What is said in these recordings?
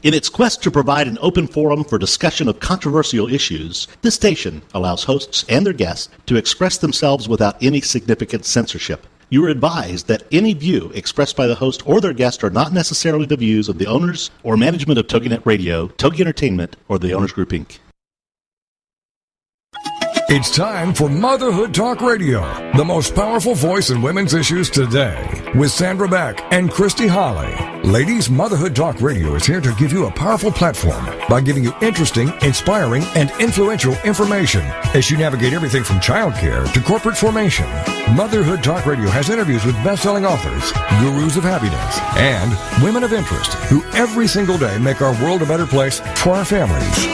In its quest to provide an open forum for discussion of controversial issues, this station allows hosts and their guests to express themselves without any significant censorship. You are advised that any view expressed by the host or their guest are not necessarily the views of the owners or management of TogiNet Radio, Togi Entertainment, or the Owners Group, Inc. It's time for Motherhood Talk Radio, the most powerful voice in women's issues today, with Sandra Beck and Christy Holly. Ladies, Motherhood Talk Radio is here to give you a powerful platform by giving you interesting, inspiring, and influential information as you navigate everything from childcare to corporate formation. Motherhood Talk Radio has interviews with best-selling authors, gurus of happiness, and women of interest who every single day make our world a better place for our families.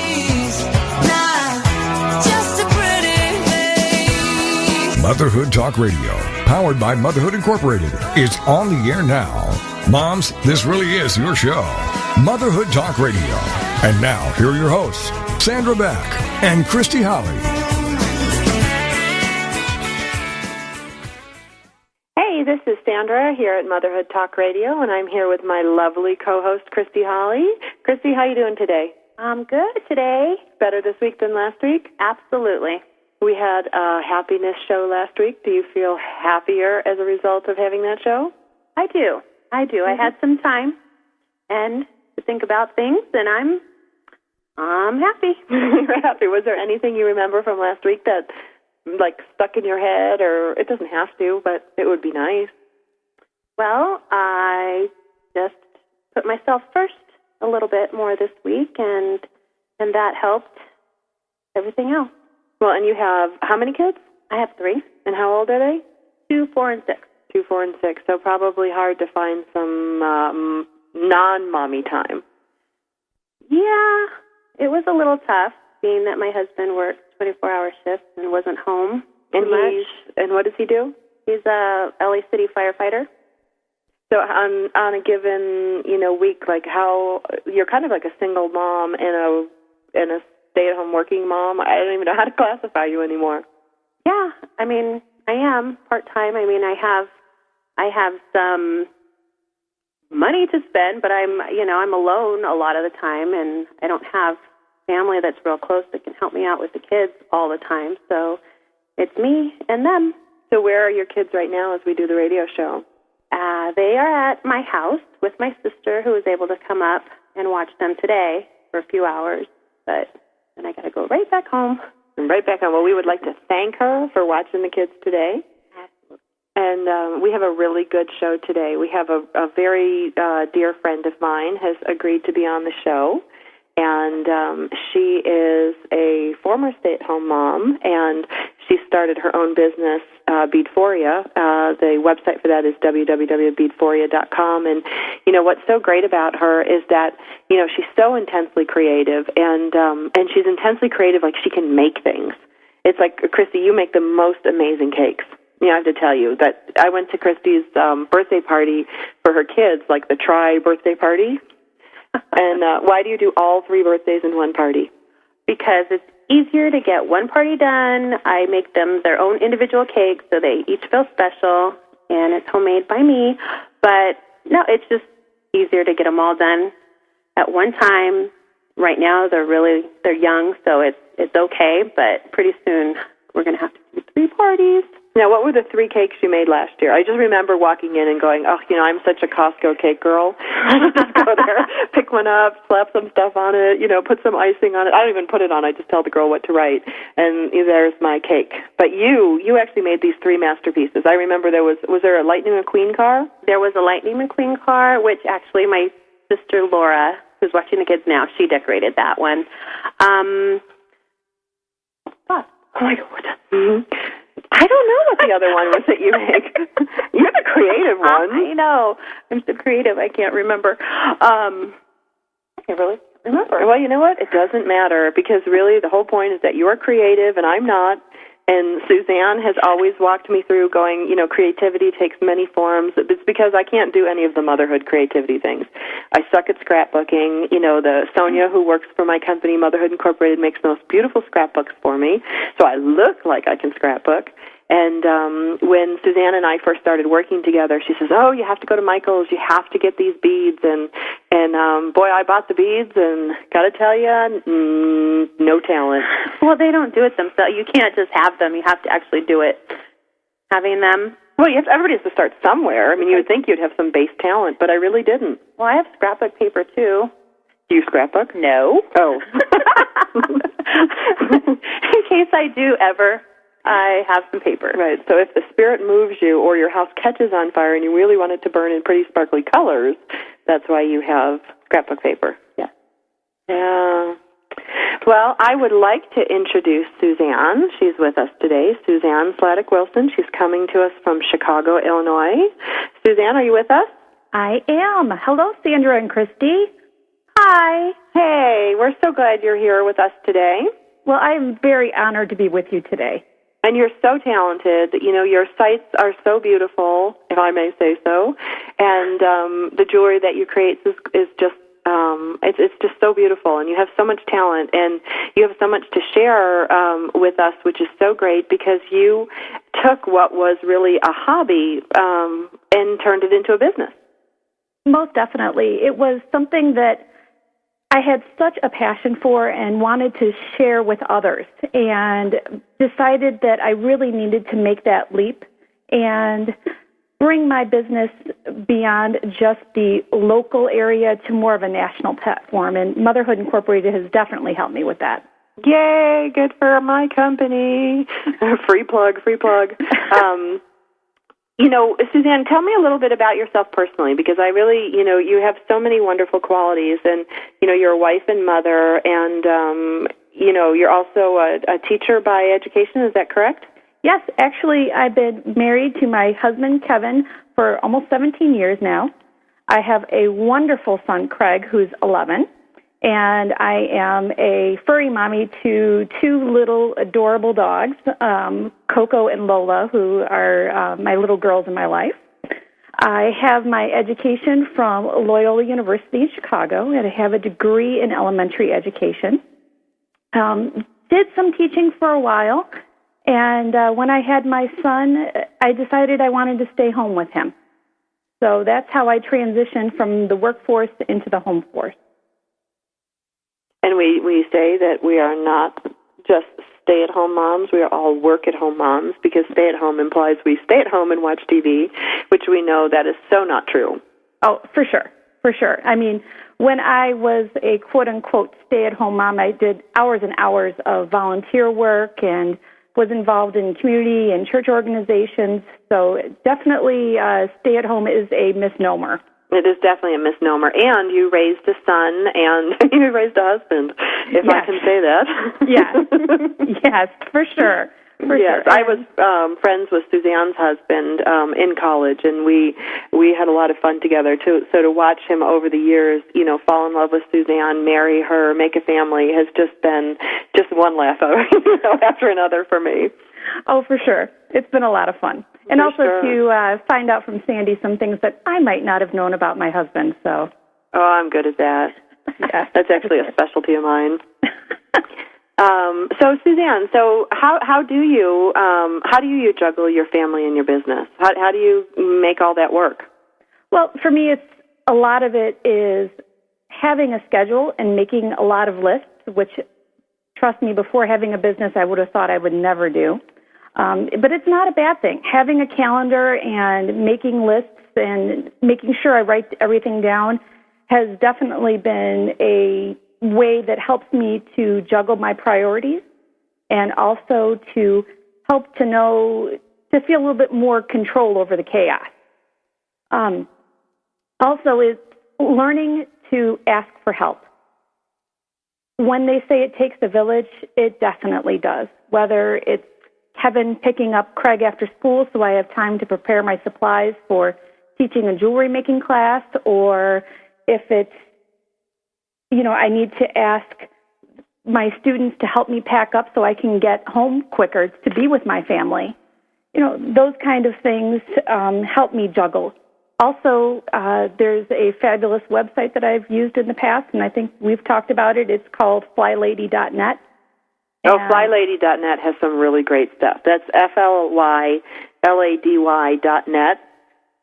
Motherhood Talk Radio, powered by Motherhood Incorporated, is on the air now. Moms, this really is your show. Motherhood Talk Radio. And now, here are your hosts, Sandra Beck and Christy Holly. Hey, this is Sandra here at Motherhood Talk Radio, and I'm here with my lovely co-host, Christy Holly. Christy, how you doing today? I'm good today. Better this week than last week? Absolutely. We had a happiness show last week. Do you feel happier as a result of having that show? I do. I had some time and to think about things, and I'm happy. You're happy. Was there anything you remember from last week that, like, stuck in your head? Or it doesn't have to, but it would be nice. Well, I just put myself first a little bit more this week, and that helped everything else. Well, and you have how many kids? I have 3. And how old are they? 2, 4, and 6. 2, 4, and 6. So probably hard to find some non-mommy time. Yeah, it was a little tough, being that my husband worked 24-hour shifts and wasn't home and much. And what does he do? He's a LA City firefighter. So on a given week, like how you're kind of like a single mom and a stay-at-home working mom. I don't even know how to classify you anymore. Yeah, I mean, I am part-time. I mean, I have some money to spend, but I'm alone a lot of the time, and I don't have family that's real close that can help me out with the kids all the time. So it's me and them. So where are your kids right now as we do the radio show? They are at my house with my sister, who was able to come up and watch them today for a few hours, but then I got to go right back home. Right back on. Well, we would like to thank her for watching the kids today. Absolutely. And we have a really good show today. We have a very dear friend of mine has agreed to be on the show. And she is a former stay-at-home mom, and she started her own business, Beadforia. The website for that is www.beadforia.com. And, what's so great about her is that, she's so intensely creative, and she's intensely creative, like she can make things. It's like, Christy, you make the most amazing cakes. I have to tell you that I went to Christy's birthday party for her kids, like the birthday party. And why do you do all 3 birthdays in one party? Because it's easier to get one party done. I make them their own individual cakes, so they each feel special, and it's homemade by me. But, no, it's just easier to get them all done at one time. Right now, they're young, so it's okay, but pretty soon we're going to have to do 3 parties. Now, what were the 3 cakes you made last year? I just remember walking in and going, I'm such a Costco cake girl. Just go there, pick one up, slap some stuff on it, put some icing on it. I don't even put it on. I just tell the girl what to write, and there's my cake. But you actually made these 3 masterpieces. I remember was there a Lightning McQueen car? There was a Lightning McQueen car, which actually my sister Laura, who's watching the kids now, she decorated that one. I don't know what the other one was that you make. You're the creative one. I know. I'm so creative, I can't remember. I can't really remember. Well, you know what? It doesn't matter, because really the whole point is that you're creative and I'm not. And Suzanne has always walked me through going, creativity takes many forms. It's because I can't do any of the motherhood creativity things. I suck at scrapbooking. The Sonia, who works for my company, Motherhood Incorporated, makes the most beautiful scrapbooks for me. So I look like I can scrapbook. And when Suzanne and I first started working together, she says, "Oh, you have to go to Michael's. You have to get these beads." And boy, I bought the beads, and got to tell you, no talent. Well, they don't do it themselves. You can't just have them. You have to actually do it. Having them. Well, everybody has to start somewhere. I mean, you would think you'd have some base talent, but I really didn't. Well, I have scrapbook paper, too. Do you scrapbook? No. Oh. In case I do ever, I have some paper. Right. So if the spirit moves you or your house catches on fire and you really want it to burn in pretty sparkly colors, that's why you have scrapbook paper. Yeah. Yeah. Well, I would like to introduce Suzanne. She's with us today, Suzanne Sladek-Wilson. She's coming to us from Chicago, Illinois. Suzanne, are you with us? I am. Hello, Sandra and Christy. Hi. Hey, we're so glad you're here with us today. Well, I'm very honored to be with you today. And you're so talented. You know, your sites are so beautiful, if I may say so. And the jewelry that you create is just it's just so beautiful, and you have so much talent, and you have so much to share with us, which is so great because you took what was really a hobby and turned it into a business. Most definitely. It was something that I had such a passion for and wanted to share with others, and decided that I really needed to make that leap and bring my business beyond just the local area to more of a national platform, and Motherhood Incorporated has definitely helped me with that. Yay, good for my company. Free plug. You know, Suzanne, tell me a little bit about yourself personally, because I really, you know, you have so many wonderful qualities, and, you know, you're a wife and mother, and, you know, you're also a teacher by education, is that correct? Yes, actually, I've been married to my husband, Kevin, for almost 17 years now. I have a wonderful son, Craig, who's 11, and I am a furry mommy to two little adorable dogs, Coco and Lola, who are my little girls in my life. I have my education from Loyola University in Chicago, and I have a degree in elementary education. Did some teaching for a while. And when I had my son, I decided I wanted to stay home with him. So that's how I transitioned from the workforce into the home force. And we say that we are not just stay-at-home moms. We are all work-at-home moms, because stay-at-home implies we stay at home and watch TV, which we know that is so not true. Oh, for sure. For sure. I mean, when I was a quote-unquote stay-at-home mom, I did hours and hours of volunteer work and was involved in community and church organizations. So definitely stay-at-home is a misnomer. It is definitely a misnomer. And you raised a son and you raised a husband, if yes. I can say that. Yes, yes, for sure. Yes, I was friends with Suzanne's husband in college, and we had a lot of fun together too. So to watch him over the years, you know, fall in love with Suzanne, marry her, make a family, has just been one laugh after another for me. Oh, for sure, it's been a lot of fun, and also to find out from Sandy some things that I might not have known about my husband. So, oh, I'm good at that. Yeah, that's actually a specialty of mine. So Suzanne, how do you juggle your family and your business? How do you make all that work? Well, for me, it's a lot of it is having a schedule and making a lot of lists, which, trust me, before having a business, I would have thought I would never do. But it's not a bad thing. Having a calendar and making lists and making sure I write everything down has definitely been a way that helps me to juggle my priorities and also to help to feel a little bit more control over the chaos. Also is learning to ask for help. When they say it takes a village, it definitely does. Whether it's Kevin picking up Craig after school so I have time to prepare my supplies for teaching a jewelry making class, or if it's, you know, I need to ask my students to help me pack up so I can get home quicker to be with my family. You know, those kind of things help me juggle. Also, there's a fabulous website that I've used in the past, and I think we've talked about it. It's called flylady.net. FlyLady.net has some really great stuff. That's FLYLADY.net.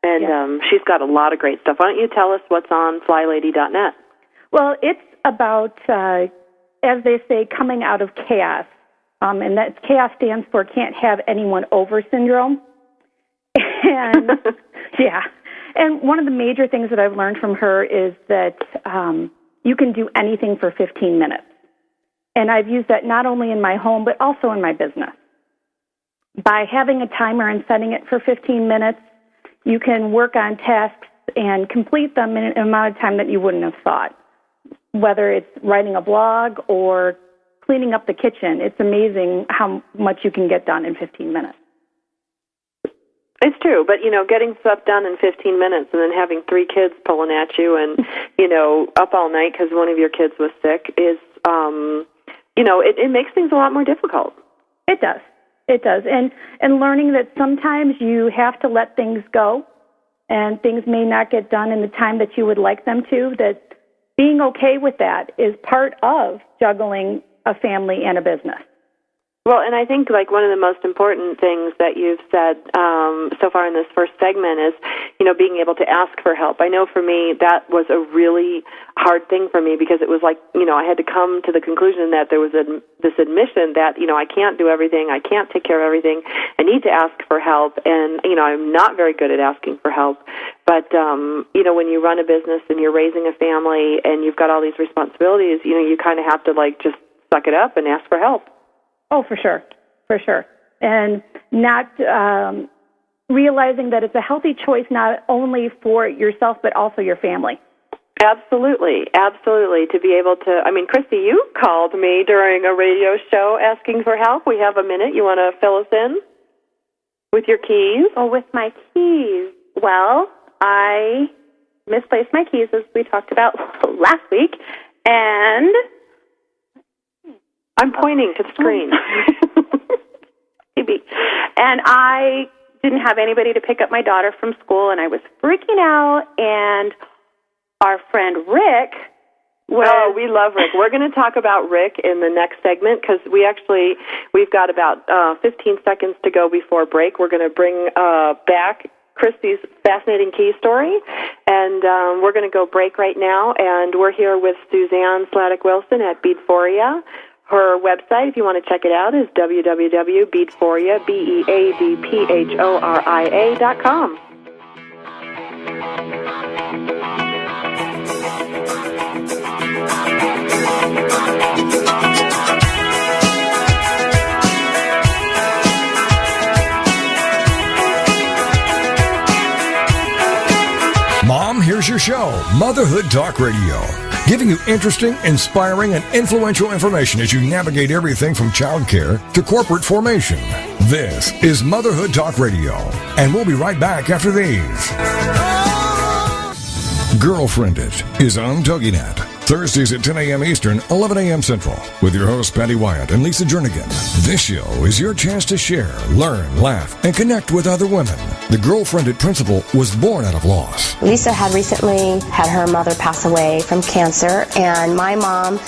And she's got a lot of great stuff. Why don't you tell us what's on FlyLady.net? Well, it's about, as they say, coming out of chaos. And that chaos stands for Can't Have Anyone Over syndrome. And, and one of the major things that I've learned from her is that you can do anything for 15 minutes. And I've used that not only in my home, but also in my business. By having a timer and setting it for 15 minutes, you can work on tasks and complete them in an amount of time that you wouldn't have thought. Whether it's writing a blog or cleaning up the kitchen, it's amazing how much you can get done in 15 minutes. It's true, but, getting stuff done in 15 minutes and then having 3 kids pulling at you and, up all night because one of your kids was sick is, it makes things a lot more difficult. It does. It does. And learning that sometimes you have to let things go and things may not get done in the time that you would like them to, that being okay with that is part of juggling a family and a business. Well, and I think one of the most important things that you've said so far in this first segment is, being able to ask for help. I know for me that was a really hard thing for me because it was I had to come to the conclusion that there was this admission that, I can't do everything, I can't take care of everything, I need to ask for help, and, I'm not very good at asking for help. But, when you run a business and you're raising a family and you've got all these responsibilities, you kind of have to, just suck it up and ask for help. Oh, for sure. And not realizing that it's a healthy choice not only for yourself but also your family. Absolutely. To be able to, Christy, you called me during a radio show asking for help. We have a minute. You want to fill us in with your keys? Oh, with my keys. Well, I misplaced my keys, as we talked about last week, and I'm pointing to the screen. Maybe. And I didn't have anybody to pick up my daughter from school, and I was freaking out, and our friend Rick was... Oh, we love Rick. We're going to talk about Rick in the next segment because we've got about 15 seconds to go before break. We're going to bring back Christy's fascinating key story, and we're going to go break right now, and we're here with Suzanne Sladek-Wilson at Beadforia. Her website, if you want to check it out, is www.beadforia, beadphoria.com. Mom, here's your show, Motherhood Talk Radio, giving you interesting, inspiring, and influential information as you navigate everything from childcare to corporate formation. This is Motherhood Talk Radio, and we'll be right back after these. Girlfriended is on TogiNet. Thursdays at 10 a.m. Eastern, 11 a.m. Central, with your hosts Patty Wyatt and Lisa Jernigan. This show is your chance to share, learn, laugh, and connect with other women. The Girlfriended principle was born out of loss. Lisa had recently had her mother pass away from cancer, and my mom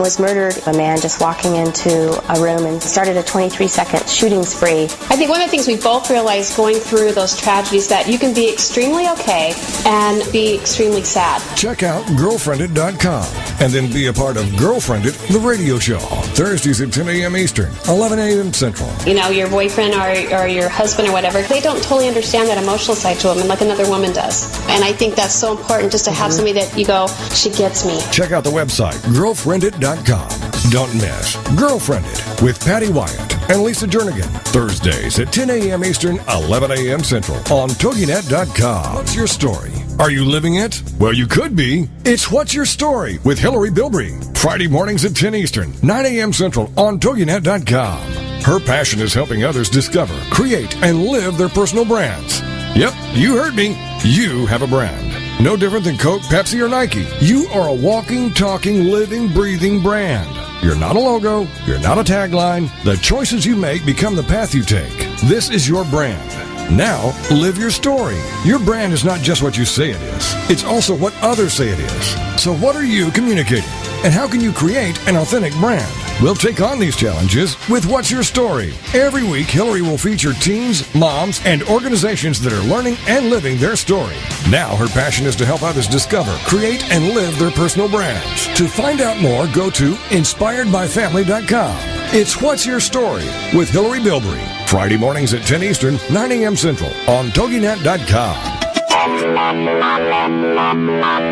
was murdered. A man just walking into a room and started a 23-second shooting spree. I think one of the things we both realized going through those tragedies that you can be extremely okay and be extremely sad. Check out girlfriended.com. and then be a part of Girlfriended, the radio show. Thursdays at 10 a.m. Eastern, 11 a.m. Central. Your boyfriend or your husband or whatever, they don't totally understand that emotional side to them like another woman does. And I think that's so important just to have somebody that you go, she gets me. Check out the website, girlfriended.com. Don't miss Girlfriended with Patty Wyatt and Lisa Jernigan. Thursdays at 10 a.m. Eastern, 11 a.m. Central on TogiNet.com. What's your story? Are you living it? Well, you could be. It's What's Your Story with Hillary Bilbrey. Friday mornings at 10 Eastern, 9 a.m. Central on TogiNet.com. Her passion is helping others discover, create, and live their personal brands. Yep, you heard me. You have a brand. No different than Coke, Pepsi, or Nike. You are a walking, talking, living, breathing brand. You're not a logo. You're not a tagline. The choices you make become the path you take. This is your brand. Now, live your story. Your brand is not just what you say it is. It's also what others say it is. So what are you communicating? And how can you create an authentic brand? We'll take on these challenges with What's Your Story? Every week, Hillary will feature teens, moms, and organizations that are learning and living their story. Now, her passion is to help others discover, create, and live their personal brands. To find out more, go to inspiredbyfamily.com. It's What's Your Story with Hillary Bilbrey. Friday mornings at 10 Eastern, 9 a.m. Central on TogiNet.com.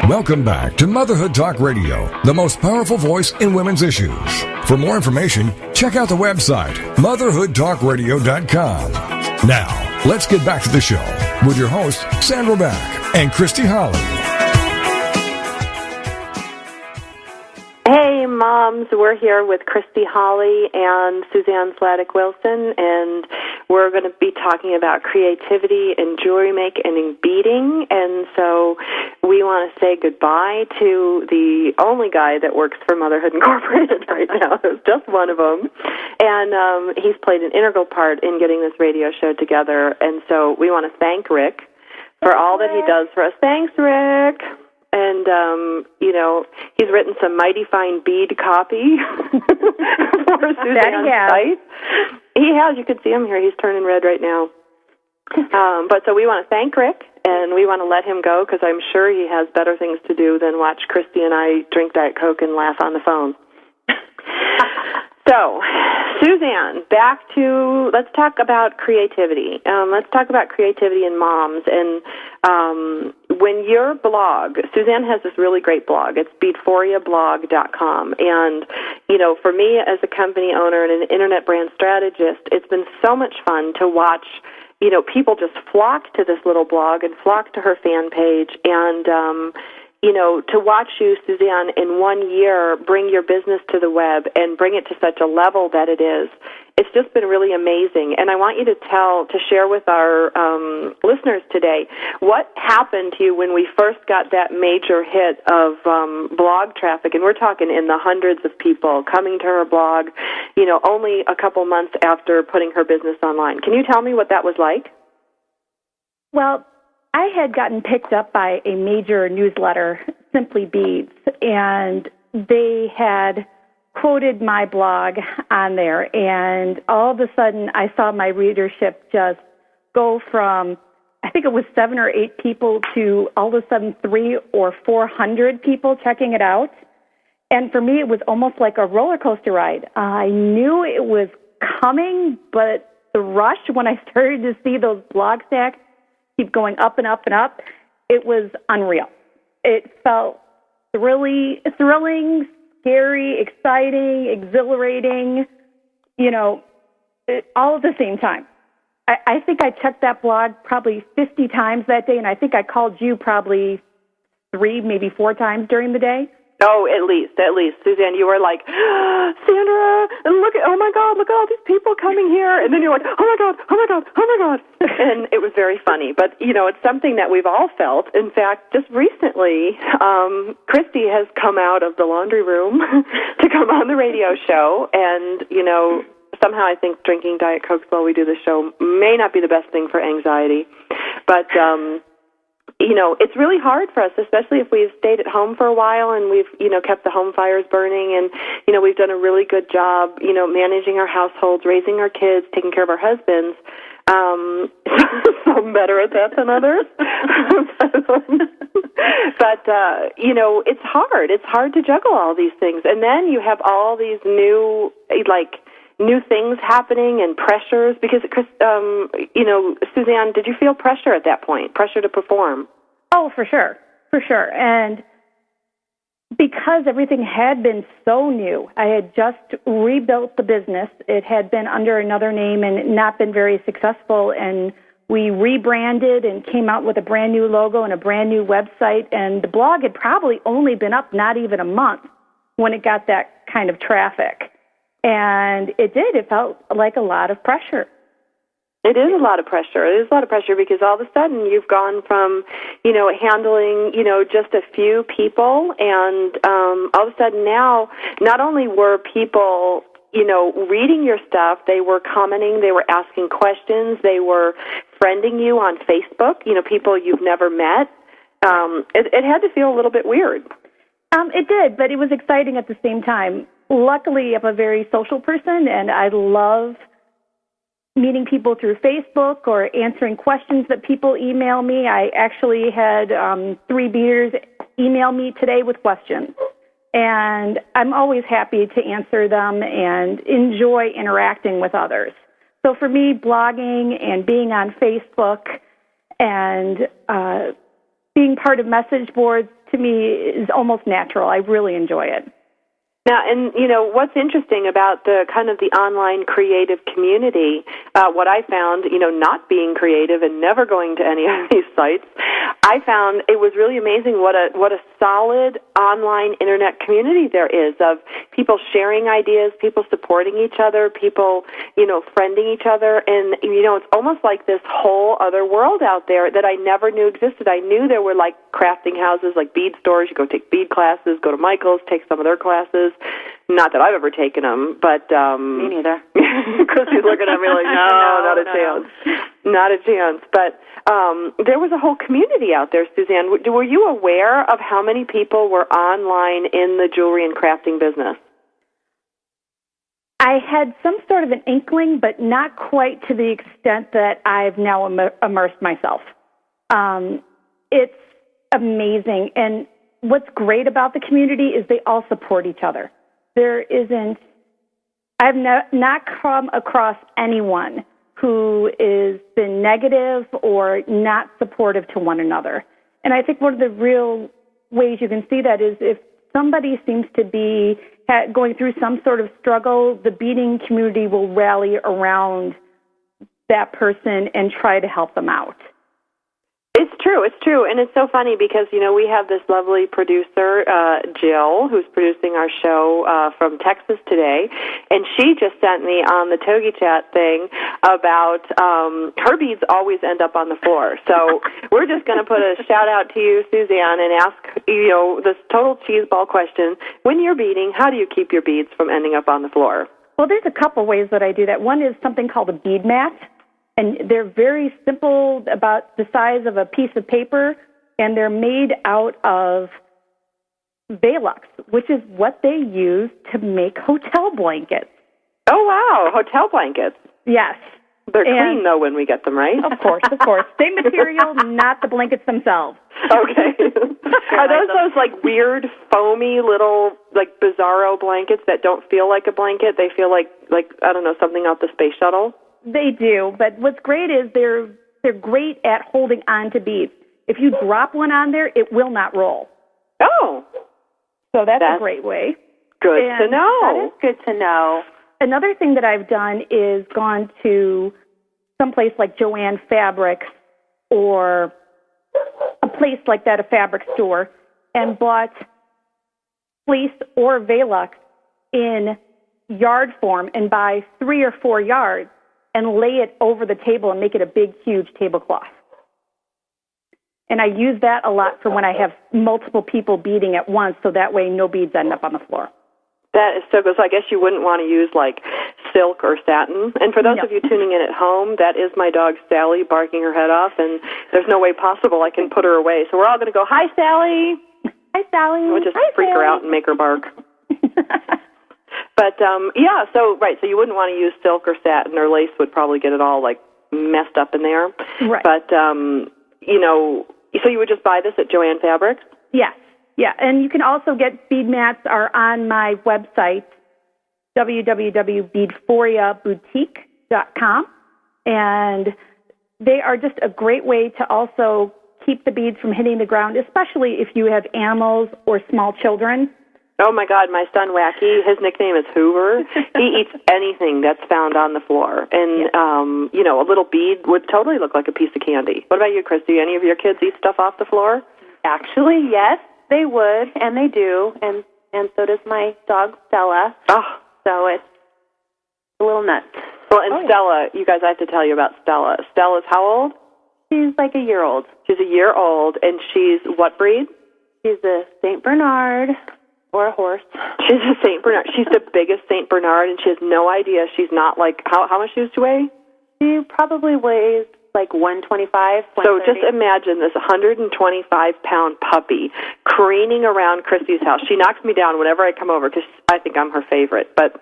Welcome back to Motherhood Talk Radio, the most powerful voice in women's issues. For more information, check out the website, motherhoodtalkradio.com. Now, let's get back to the show with your hosts, Sandra Beck and Christy Holly. Hey, moms, we're here with Christy Holly and Suzanne Sladek-Wilson, and we're going to be talking about creativity in jewelry making and in beading. And so we want to say goodbye to the only guy that works for Motherhood Incorporated right now. There's just one of them. And he's played an integral part in getting this radio show together. And so we want to thank Rick for all that he does for us. Thanks, Rick. And, he's written some mighty fine bead copy for Suzanne's site. He has. You can see him here. He's turning red right now. But so we want to thank Rick, and we want to let him go because I'm sure he has better things to do than watch Christy and I drink Diet Coke and laugh on the phone. So, Suzanne, let's talk about creativity. Let's talk about creativity in moms. And when your blog, Suzanne has this really great blog. It's beadforiablog.com. And, for me as a company owner and an internet brand strategist, it's been so much fun to watch, people just flock to this little blog and flock to her fan page. And, to watch you, Suzanne, in 1 year bring your business to the web and bring it to such a level that it is, it's just been really amazing. And I want you to share with our listeners today what happened to you when we first got that major hit of blog traffic. And we're talking in the hundreds of people coming to her blog, only a couple months after putting her business online. Can you tell me what that was like? Well, I had gotten picked up by a major newsletter, Simply Beads, and they had quoted my blog on there, and all of a sudden I saw my readership just go from, I think it was 7 or 8 people to all of a sudden 300 or 400 people checking it out. And for me, it was almost like a roller coaster ride. I knew it was coming, but the rush when I started to see those blog stacks keep going up and up and up, it was unreal. It felt thrilling, scary, exciting, exhilarating, all at the same time. I think I checked that blog probably 50 times that day, and I think I called you probably 3, maybe 4 times during the day. Oh, at least. Suzanne, you were like, Sandra, oh my God, look at all these people coming here. And then you're like, oh my God. And it was very funny. But, it's something that we've all felt. In fact, just recently, Christy has come out of the laundry room to come on the radio show. And, somehow I think drinking Diet Cokes while we do the show may not be the best thing for anxiety. But, it's really hard for us, especially if we've stayed at home for a while and we've, kept the home fires burning and, we've done a really good job, managing our households, raising our kids, taking care of our husbands. Some better at that than others. But, it's hard. It's hard to juggle all these things. And then you have all these new things happening and pressures because, Suzanne, did you feel pressure at that point, pressure to perform? Oh, for sure. And because everything had been so new, I had just rebuilt the business. It had been under another name and not been very successful, and we rebranded and came out with a brand new logo and a brand new website, and the blog had probably only been up not even a month when it got that kind of traffic. And it did. It felt like a lot of pressure. It is a lot of pressure. It is a lot of pressure because all of a sudden you've gone from, handling, just a few people, and all of a sudden now not only were people, reading your stuff, they were commenting, they were asking questions, they were friending you on Facebook, people you've never met. It had to feel a little bit weird. It did, but it was exciting at the same time. luckily, I'm a very social person, and I love meeting people through Facebook or answering questions that people email me. I actually had 3 beaters email me today with questions, and I'm always happy to answer them and enjoy interacting with others. So for me, blogging and being on Facebook and being part of message boards, to me, is almost natural. I really enjoy it. Now, and, what's interesting about the kind of the online creative community, what I found, not being creative and never going to any of these sites, I found it was really amazing what a solid online internet community there is of people sharing ideas, people supporting each other, people, friending each other. And, it's almost like this whole other world out there that I never knew existed. I knew there were, like, crafting houses, like bead stores. You go take bead classes, go to Michael's, take some of their classes. Not that I've ever taken them, but... Me neither. Chrissy's looking at me like, no, not a chance. Not a chance. But there was a whole community out there, Suzanne. Were you aware of how many people were online in the jewelry and crafting business? I had some sort of an inkling, but not quite to the extent that I've now immersed myself. It's amazing. And what's great about the community is they all support each other. I've not come across anyone who has been negative or not supportive to one another. And I think one of the real ways you can see that is if somebody seems to be going through some sort of struggle, the beading community will rally around that person and try to help them out. It's true, and it's so funny because, we have this lovely producer, Jill, who's producing our show from Texas today, and she just sent me on the Togi Chat thing about her beads always end up on the floor. So we're just going to put a shout-out to you, Suzanne, and ask, this total cheeseball question. When you're beading, how do you keep your beads from ending up on the floor? Well, there's a couple ways that I do that. One is something called a bead mat. And they're very simple, about the size of a piece of paper, and they're made out of Velux, which is what they use to make hotel blankets. Oh, wow, hotel blankets. Yes. They're clean, though, when we get them, right? Of course. Same material, not the blankets themselves. Okay. Are those like weird, foamy little, like bizarro blankets that don't feel like a blanket? They feel like I don't know, something off the space shuttle? They do, but what's great is they're great at holding on to beads. If you drop one on there, it will not roll. Oh. So that's a great way. Good to know. That is good to know. Another thing that I've done is gone to someplace like Joann Fabrics or a place like that, a fabric store, and bought fleece or Velux in yard form and buy 3 or 4 yards and lay it over the table and make it a big, huge tablecloth. And I use that a lot for when I have multiple people beading at once, so that way no beads end up on the floor. That is so good. So I guess you wouldn't want to use, like, silk or satin. And for those of you tuning in at home, that is my dog Sally barking her head off, and there's no way possible I can put her away. So we're all going to go, "Hi, Sally." Hi, Sally. We'll just freak Sally. her out and make her bark. But, so you wouldn't want to use silk or satin, or lace would probably get it all, like, messed up in there. Right. But, so you would just buy this at Joann Fabrics? Yes. Yeah, and you can also get bead mats are on my website, www.beadforiaboutique.com, and they are just a great way to also keep the beads from hitting the ground, especially if you have animals or small children. Oh, my God, my son, Wacky, his nickname is Hoover. He eats anything that's found on the floor. And, a little bead would totally look like a piece of candy. What about you, Christy? Any of your kids eat stuff off the floor? Actually, yes, they would, and they do. And so does my dog, Stella. Oh. So it's a little nuts. Well, and Stella, you guys, I have to tell you about Stella. Stella's how old? She's like a year old. She's a year old, and she's what breed? She's a St. Bernard. Or a horse. She's a St. Bernard. She's the biggest St. Bernard, and she has no idea. She's not like, how much does she weigh? She probably weighs like 125. So just imagine this 125-pound puppy careening around Christy's house. She knocks me down whenever I come over because I think I'm her favorite. But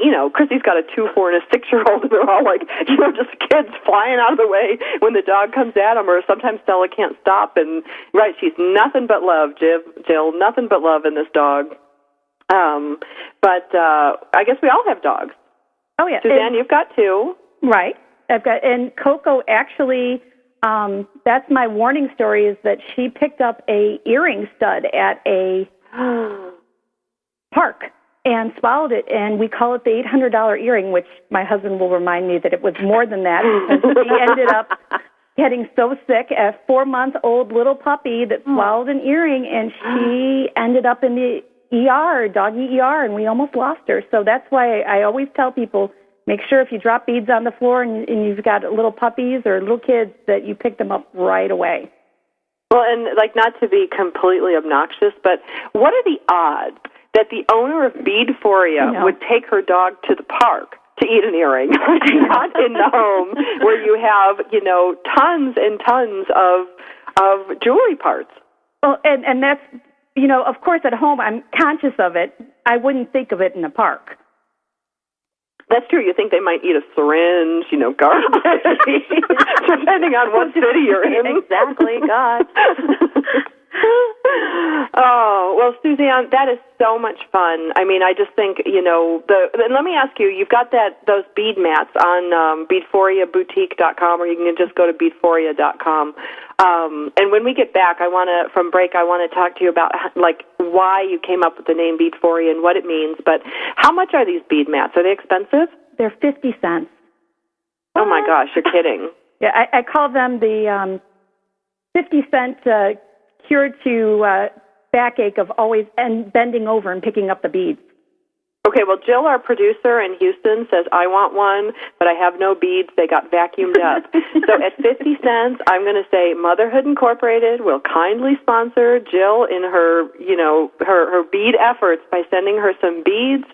you know, Christy's got a 2, 4, and a 6-year-old, and they're all like, you know, just kids flying out of the way when the dog comes at them, or sometimes Stella can't stop. And, right, she's nothing but love, Jill, nothing but love in this dog. But I guess we all have dogs. Oh, yeah. Suzanne, you've got 2. Right. And Coco actually, that's my warning story, is that she picked up a earring stud at a park and swallowed it, and we call it the $800 earring, which my husband will remind me that it was more than that, because she ended up getting so sick, a 4-month-old little puppy that swallowed an earring, and she ended up in the ER, doggy ER, and we almost lost her. So that's why I always tell people, make sure if you drop beads on the floor and you've got little puppies or little kids that you pick them up right away. Well, and like, not to be completely obnoxious, but what are the odds that the owner of Beadphoria would take her dog to the park to eat an earring, not in the home where you have, you know, tons and tons of jewelry parts? Well, and that's, you know, of course at home I'm conscious of it. I wouldn't think of it in the park. That's true. You think they might eat a syringe, you know, garbage, depending on what city you're in. Exactly, God. Oh, well, Suzanne, that is so much fun. I mean, I just think, you know, and let me ask you, you've got those bead mats on beadphoriaboutique.com, or you can just go to beadphoria.com. And when we get back, from break, I want to talk to you about, like, why you came up with the name Beadphoria and what it means. But how much are these bead mats? Are they expensive? They're 50 cents. Oh, my gosh, you're kidding. Yeah, I call them the 50-cent cure to backache of always bending over and picking up the beads. Okay, well, Jill, our producer in Houston, says, I want one, but I have no beads. They got vacuumed up. So at 50 cents, I'm going to say Motherhood Incorporated will kindly sponsor Jill in her, you know, her bead efforts by sending her some beads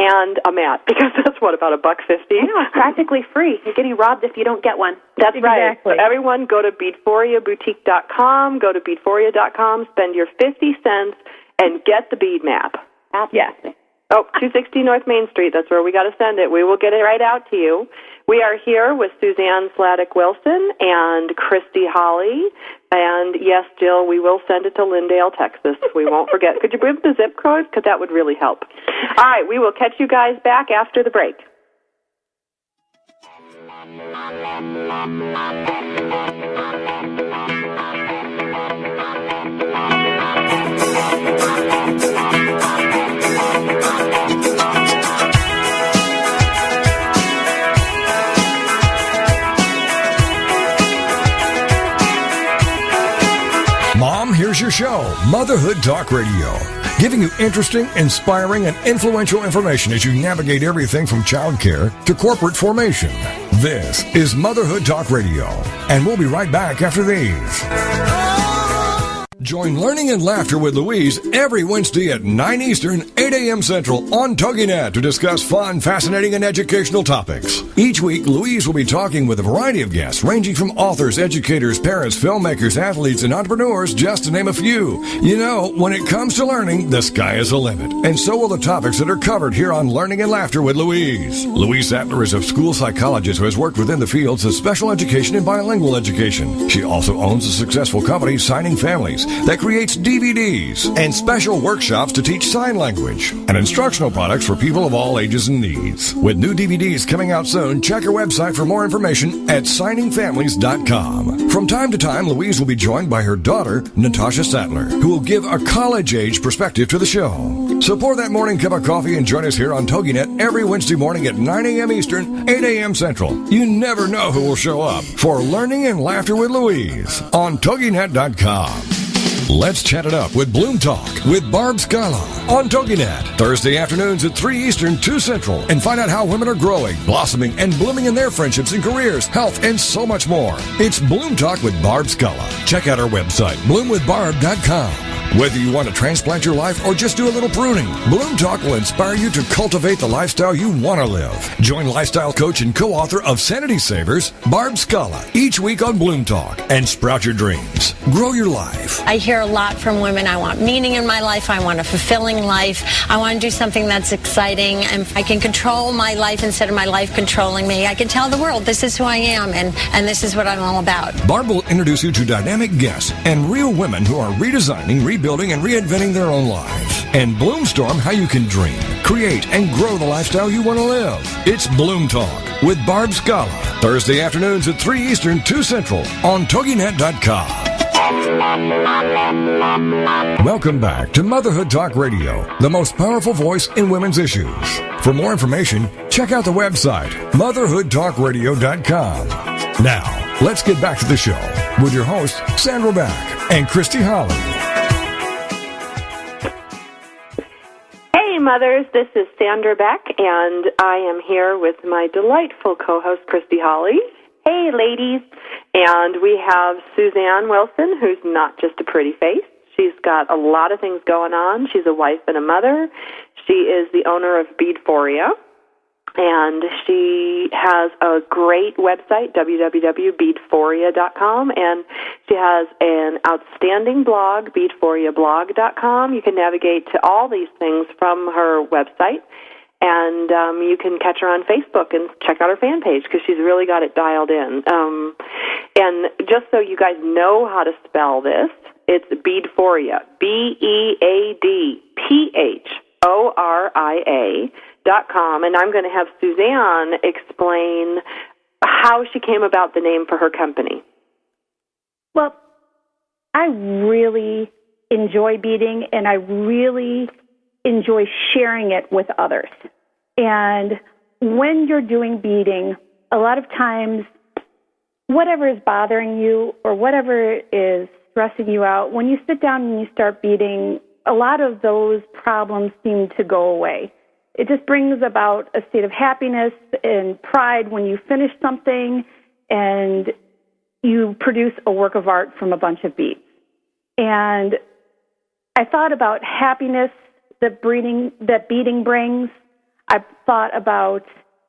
and a mat, because that's, what, about $1.50? I know, it's practically free. You're getting robbed if you don't get one. That's right. Exactly. So everyone, go to beadphoriaboutique.com, go to beadphoria.com, spend your 50 cents, and get the bead map. Absolutely. Yes. Oh, 260 North Main Street. That's where we got to send it. We will get it right out to you. We are here with Suzanne Sladek-Wilson and Christy Holly. And yes, Jill, we will send it to Lindale, Texas. We won't forget. Could you bring the zip code? Because that would really help. All right, we will catch you guys back after the break. Mom, here's your show, Motherhood Talk Radio, giving you interesting, inspiring, and influential information as you navigate everything from childcare to corporate formation. This is Motherhood Talk Radio, and we'll be right back after these. Join Learning and Laughter with Louise every Wednesday at 9 Eastern, 8 a.m. Central on TogiNet to discuss fun, fascinating, and educational topics. Each week, Louise will be talking with a variety of guests, ranging from authors, educators, parents, filmmakers, athletes, and entrepreneurs, just to name a few. You know, when it comes to learning, the sky is the limit. And so will the topics that are covered here on Learning and Laughter with Louise. Louise Sattler is a school psychologist who has worked within the fields of special education and bilingual education. She also owns a successful company, Signing Families, that creates DVDs and special workshops to teach sign language and instructional products for people of all ages and needs. With new DVDs coming out soon, check her website for more information at signingfamilies.com. From time to time, Louise will be joined by her daughter, Natasha Sattler, who will give a college-age perspective to the show. So pour that morning cup of coffee and join us here on TogiNet every Wednesday morning at 9 a.m. Eastern, 8 a.m. Central. You never know who will show up for Learning and Laughter with Louise on TogiNet.com. Let's chat it up with Bloom Talk with Barb Scala on TogiNet, Thursday afternoons at 3 Eastern, 2 Central, and find out how women are growing, blossoming, and blooming in their friendships and careers, health, and so much more. It's Bloom Talk with Barb Scala. Check out our website, bloomwithbarb.com. Whether you want to transplant your life or just do a little pruning, Bloom Talk will inspire you to cultivate the lifestyle you want to live. Join lifestyle coach and co-author of Sanity Savers, Barb Scala, each week on Bloom Talk and sprout your dreams. Grow your life. I hear a lot from women. I want meaning in my life. I want a fulfilling life. I want to do something that's exciting, and I can control my life instead of my life controlling me. I can tell the world this is who I am, and this is what I'm all about. Barb will introduce you to dynamic guests and real women who are redesigning, rebuilding, and reinventing their own lives. And Bloomstorm how you can dream, create, and grow the lifestyle you want to live. It's Bloom Talk with Barb Scala. Thursday afternoons at 3 Eastern, 2 Central on TogiNet.com. Welcome back to Motherhood Talk Radio, the most powerful voice in women's issues. For more information, check out the website, motherhoodtalkradio.com. Now, let's get back to the show with your hosts, Sandra Beck and Christy Holly. Hey, mothers, this is Sandra Beck, and I am here with my delightful co-host, Christy Holly. Hey, ladies. And we have Suzanne Wilson, who's not just a pretty face. She's got a lot of things going on. She's a wife and a mother. She is the owner of Beadphoria, and she has a great website, www.beadphoria.com, and she has an outstanding blog, beadphoriablog.com. You can navigate to all these things from her website. And you can catch her on Facebook and check out her fan page because she's really got it dialed in. And just so you guys know how to spell this, it's Beadphoria, BeadPhoria.com. And I'm going to have Suzanne explain how she came about the name for her company. Well, I really enjoy beading, and I really enjoy sharing it with others. And when you're doing beading, a lot of times, whatever is bothering you or whatever is stressing you out, when you sit down and you start beading, a lot of those problems seem to go away. It just brings about a state of happiness and pride when you finish something and you produce a work of art from a bunch of beads. And I thought about happiness that beading brings. I've thought about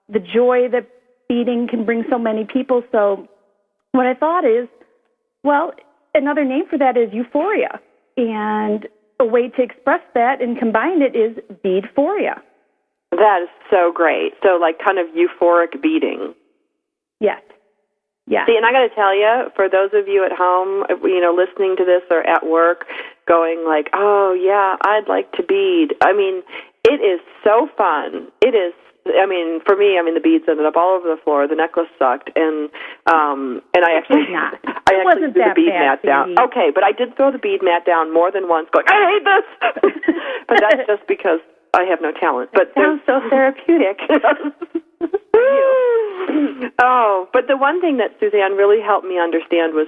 the joy that beading can bring so many people. So what I thought is, well, another name for that is euphoria. And a way to express that and combine it is Beadphoria. That is so great. So like kind of euphoric beading. Yes. Yeah. See, and I got to tell you, for those of you at home, listening to this or at work, going like, oh, yeah, I'd like to bead. I mean, it is so fun. It is, for me, the beads ended up all over the floor. The necklace sucked, and I actually threw the bead mat down. Okay, but I did throw the bead mat down more than once, going, I hate this! But that's just because I have no talent. But it sounds so therapeutic. Oh, but the one thing that Suzanne really helped me understand was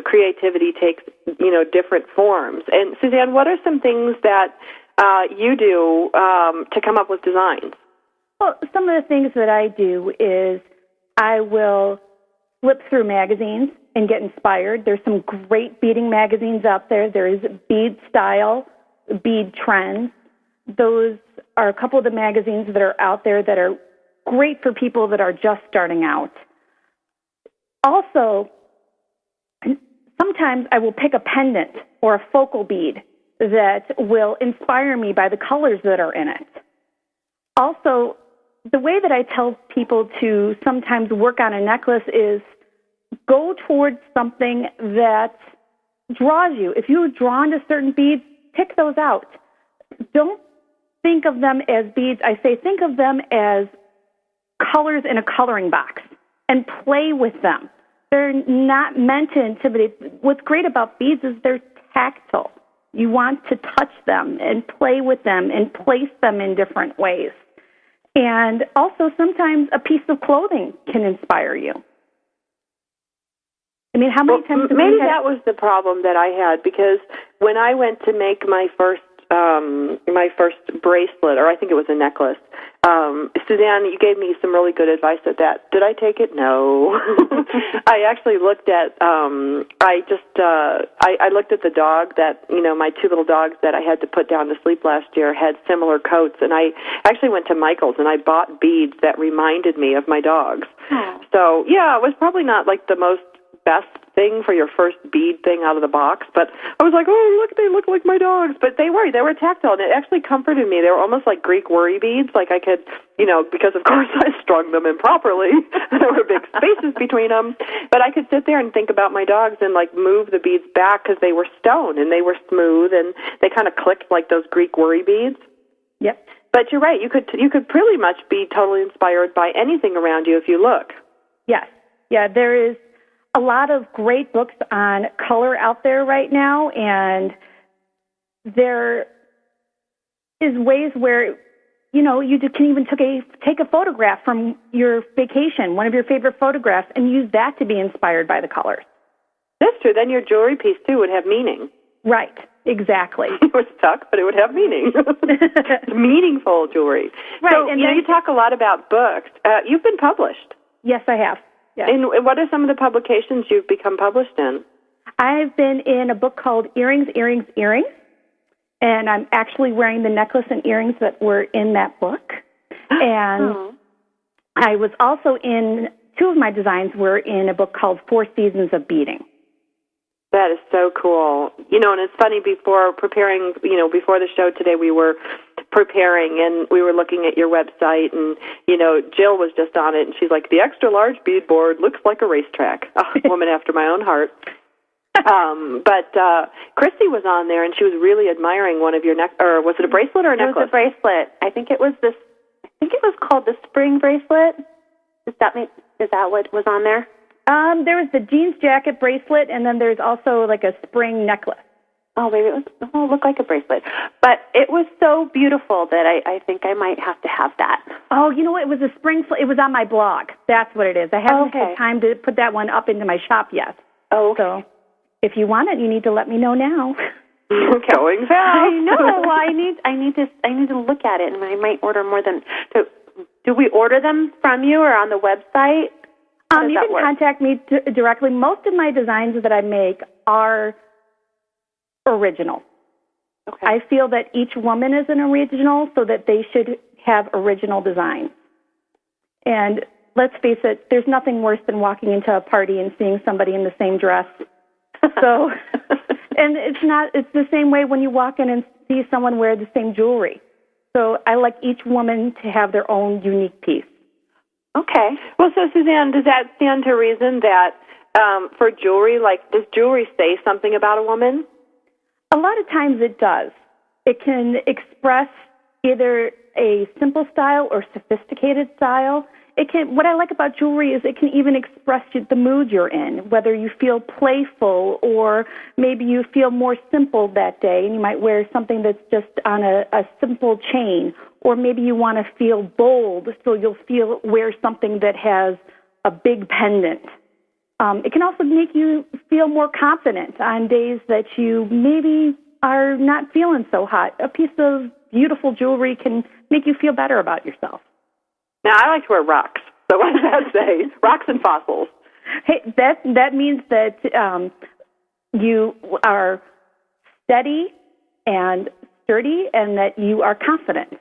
creativity takes, different forms. And Suzanne, what are some things that you do to come up with designs? Well, some of the things that I do is I will flip through magazines and get inspired. There's some great beading magazines out there. There's Bead Style, Bead Trends. Those are a couple of the magazines that are out there that are great for people that are just starting out. Also, sometimes I will pick a pendant or a focal bead that will inspire me by the colors that are in it. Also, the way that I tell people to sometimes work on a necklace is go towards something that draws you. If you're drawn to certain beads, pick those out. Don't think of them as beads. I say think of them as colors in a coloring box and play with them. They're not meant to intimidate. What's great about beads is they're tactile. You want to touch them and play with them and place them in different ways. And also sometimes a piece of clothing can inspire you. How many times... Maybe that was the problem that I had, because when I went to make my first bracelet, or I think it was a necklace, Suzanne, you gave me some really good advice at that. Did I take it? No. I actually looked at, I looked at the dog that, my two little dogs that I had to put down to sleep last year had similar coats, and I actually went to Michael's and I bought beads that reminded me of my dogs. Oh. So, yeah, it was probably not like the most best thing for your first bead thing out of the box, but I was like, oh, look, they look like my dogs. But they were tactile, and it actually comforted me. They were almost like Greek worry beads, like I could, because of course I strung them improperly. There were big spaces between them, but I could sit there and think about my dogs and like move the beads back because they were stone and they were smooth and they kind of clicked like those Greek worry beads. Yep. But you're right. You could pretty much be totally inspired by anything around you if you look. Yes. Yeah, there is a lot of great books on color out there right now, and there is ways where, you can even take a photograph from your vacation, one of your favorite photographs, and use that to be inspired by the colors. That's true. Then your jewelry piece, too, would have meaning. Right. Exactly. It was stuck, but it would have meaning. Meaningful jewelry. Right. So, and you talk a lot about books. You've been published. Yes, I have. Yes. And what are some of the publications you've become published in? I've been in a book called Earrings, Earrings, Earrings, and I'm actually wearing the necklace and earrings that were in that book. And I was also two of my designs were in a book called 4 Seasons of Beading. That is so cool. And it's funny, before preparing, before the show today, we were preparing and we were looking at your website, and, Jill was just on it, and she's like, the extra large beadboard looks like a racetrack. A woman after my own heart. But Christy was on there, and she was really admiring one of your or was it a bracelet or a necklace? It was a bracelet. I think it was called the spring bracelet. Is that what was on there? There was the jeans jacket bracelet, and then there's also like a spring necklace. Oh, maybe it looked like a bracelet. But it was so beautiful that I think I might have to have that. Oh, you know what? It was a spring. It was on my blog. That's what it is. I haven't had time to put that one up into my shop yet. Oh, okay. So if you want it, you need to let me know now. Going fast. I know. Well, I need to look at it, and I might order more than. Do we order them from you or on the website? You can contact me directly. Most of my designs that I make are original. Okay. I feel that each woman is an original, so that they should have original designs. And let's face it, there's nothing worse than walking into a party and seeing somebody in the same dress. So, and it's the same way when you walk in and see someone wear the same jewelry. So I like each woman to have their own unique piece. Okay. Well, so Suzanne, does that stand to reason that for jewelry, does jewelry say something about a woman? A lot of times it does. It can express either a simple style or sophisticated style. What I like about jewelry is it can even express the mood you're in, whether you feel playful or maybe you feel more simple that day and you might wear something that's just on a simple chain, or maybe you want to feel bold, so you'll wear something that has a big pendant. It can also make you feel more confident on days that you maybe are not feeling so hot. A piece of beautiful jewelry can make you feel better about yourself. Now, I like to wear rocks. So what does that say? Rocks and fossils. Hey, that means that you are steady and sturdy and that you are confident.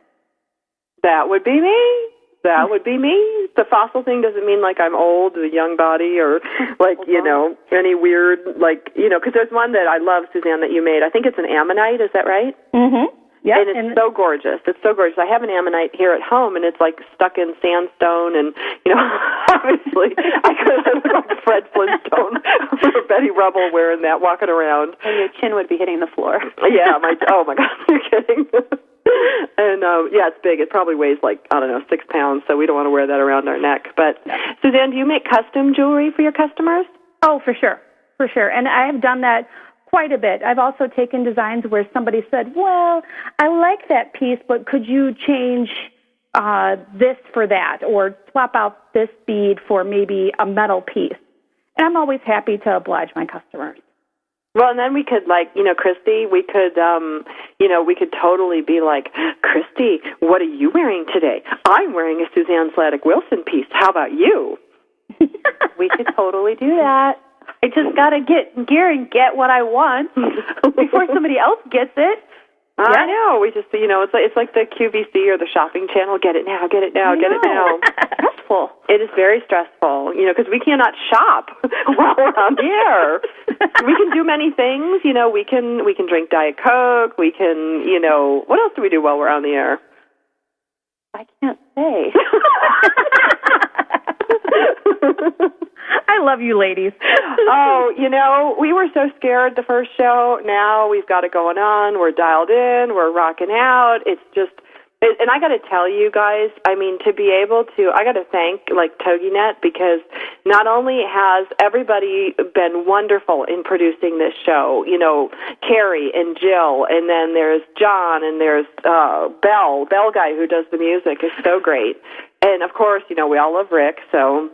That would be me. That would be me. The fossil thing doesn't mean like I'm old, a young body, or like, any weird, because there's one that I love, Suzanne, that you made. I think it's an ammonite. Is that right? Mm-hmm. Yep. And it's so gorgeous. It's so gorgeous. I have an ammonite here at home, and it's like stuck in sandstone, and, obviously I could look like Fred Flintstone or Betty Rubble wearing that, walking around. And your chin would be hitting the floor. Yeah, oh my God, you're kidding. And, it's big. It probably weighs 6 pounds, so we don't want to wear that around our neck. But, Suzanne, do you make custom jewelry for your customers? Oh, for sure. For sure. And I have done that quite a bit. I've also taken designs where somebody said, well, I like that piece, but could you change this for that, or swap out this bead for maybe a metal piece? And I'm always happy to oblige my customers. Well, and then we could, Christy, we could totally be like, Christy, what are you wearing today? I'm wearing a Suzanne Sladek-Wilson piece. How about you? We could totally do that. I just got to get in gear and get what I want before somebody else gets it. I know. We just, it's like the QVC or the shopping channel. Get it now, get it now, get it now. Stressful. It is very stressful, because we cannot shop while we're on the air. We can do many things. We can drink Diet Coke. We can, what else do we do while we're on the air? I can't say. I love you, ladies. We were so scared the first show. Now we've got it going on. We're dialed in. We're rocking out. It's just, and I got to tell you guys, to be able to, I got to thank TogiNet, because not only has everybody been wonderful in producing this show, Carrie and Jill, and then there's John, and there's Bell guy who does the music is so great. And of course, we all love Rick, so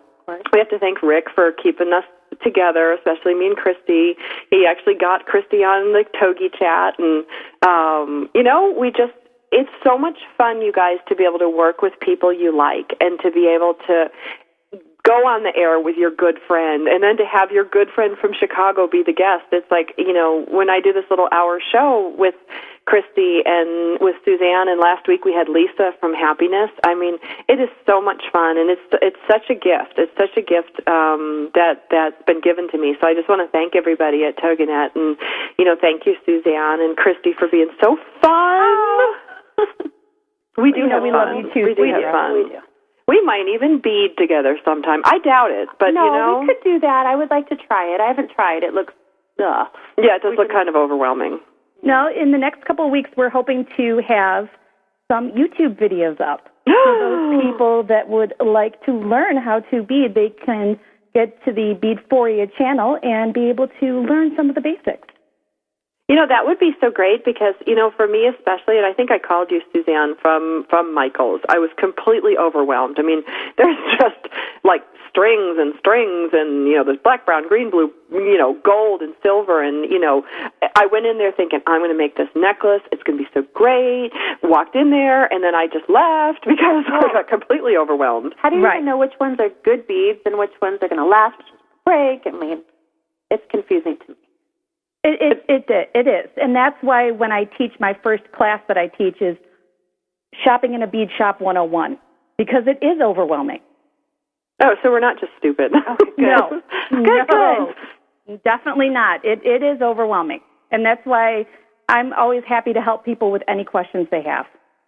we have to thank Rick for keeping us together, especially me and Christy. He actually got Christy on the Togi chat, and it's so much fun, you guys, to be able to work with people you like, and to be able to go on the air with your good friend, and then to have your good friend from Chicago be the guest. It's like, when I do this little hour show with Christy and with Suzanne, and last week we had Lisa from Happiness. It is so much fun, and it's such a gift. It's such a gift that's been given to me. So I just want to thank everybody at TogiNet, and thank you, Suzanne and Christy, for being so fun. We do have we fun. love you too. We have fun. We do. We might even bead together sometime. I doubt it, but we could do that. I would like to try it. I haven't tried. It looks, Yeah, it does look kind of overwhelming. No, in the next couple of weeks, we're hoping to have some YouTube videos up. For those people that would like to learn how to bead, they can get to the Beadphoria channel and be able to learn some of the basics. That would be so great, because, for me especially, and I think I called you, Suzanne, from Michael's, I was completely overwhelmed. There's just, strings and, there's black, brown, green, blue, gold and silver, and, I went in there thinking, I'm going to make this necklace, it's going to be so great, walked in there, and then I just left because I got completely overwhelmed. How do you even know which ones are good beads and which ones are going to last, break? It's confusing to me. It is, and that's why when I teach, my first class that I teach is Shopping in a Bead Shop 101, because it is overwhelming. Oh, so we're not just stupid. Okay, good. No, good. Definitely not. It is overwhelming, and that's why I'm always happy to help people with any questions they have.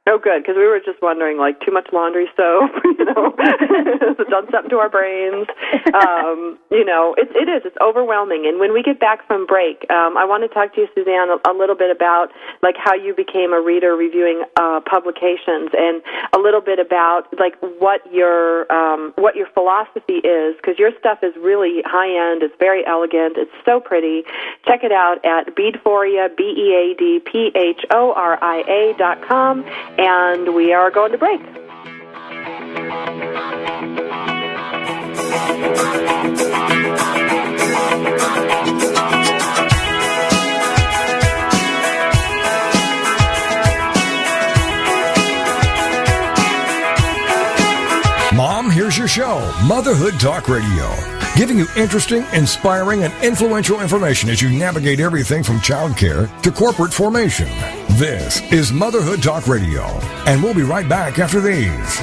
Oh, good, because we were just wondering, too much laundry soap, has it done something to our brains? It's overwhelming. And when we get back from break, I want to talk to you, Suzanne, a little bit about, how you became a reader reviewing publications, and a little bit about, what your philosophy is, because your stuff is really high-end, it's very elegant, it's so pretty. Check it out at Beadphoria, BeadPhoria.com. And we are going to break. Mom, here's your show, Motherhood Talk Radio, giving you interesting, inspiring, and influential information as you navigate everything from childcare to corporate formation. This is Motherhood Talk Radio, and we'll be right back after these.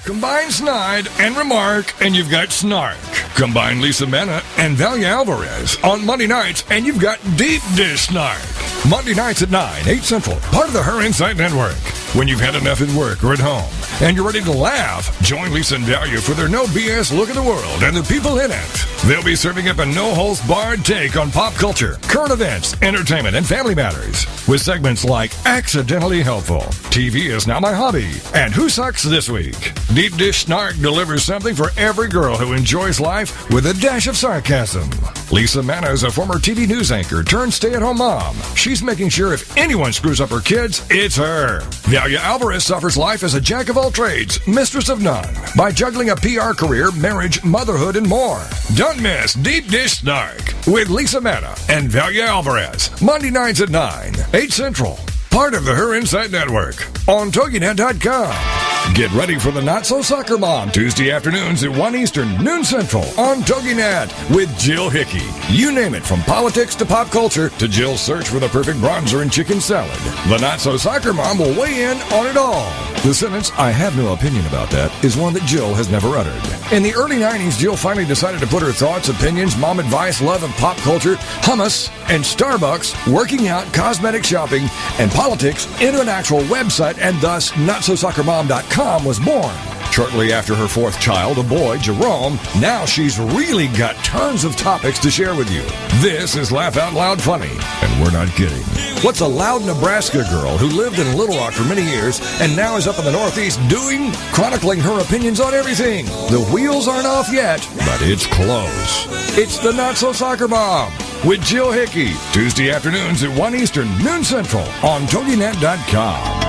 Combine Snide and Remark, and you've got Snark. Combine Lisa Mena and Valia Alvarez on Monday nights, and you've got Deep Dish Snark. Monday nights at 9, 8 Central, part of the Her Insight Network. When you've had enough at work or at home, and you're ready to laugh, join Lisa and Valia for their no BS look at the world and the people in it. They'll be serving up a no-holds-barred take on pop culture, current events, entertainment, and family matters, with segments like Accidentally Helpful, TV is Now My Hobby, and Who Sucks This Week. Deep Dish Snark delivers something for every girl who enjoys life with a dash of sarcasm. Lisa Manna is a former TV news anchor turned stay-at-home mom. She's making sure if anyone screws up her kids, it's her. Valia Alvarez suffers life as a jack of all trades, mistress of none, by juggling a PR career, marriage, motherhood, and more. Don't miss Deep Dish Snark with Lisa Manna and Valia Alvarez, Monday nights at 9, 8 Central. Part of the Her Insight Network on TogiNet.com. Get ready for the Not So Soccer Mom Tuesday afternoons at 1 Eastern, noon Central on TogiNet with Jill Hickey. You name it, from politics to pop culture to Jill's search for the perfect bronzer and chicken salad. The Not So Soccer Mom will weigh in on it all. The sentence, "I have no opinion about that," is one that Jill has never uttered. In the early 90s, Jill finally decided to put her thoughts, opinions, mom advice, love of pop culture, hummus, and Starbucks, working out, cosmetic shopping, and politics into an actual website, and thus NotSoSoccerMom.com was born. Shortly after her fourth child, a boy, Jerome, now she's really got tons of topics to share with you. This is Laugh Out Loud Funny, and we're not kidding. What's a loud Nebraska girl who lived in Little Rock for many years and now is up in the Northeast doing? Chronicling her opinions on everything. The wheels aren't off yet, but it's close. It's the Not So Soccer Mom with Jill Hickey, Tuesday afternoons at 1 Eastern, noon Central on TogiNet.com.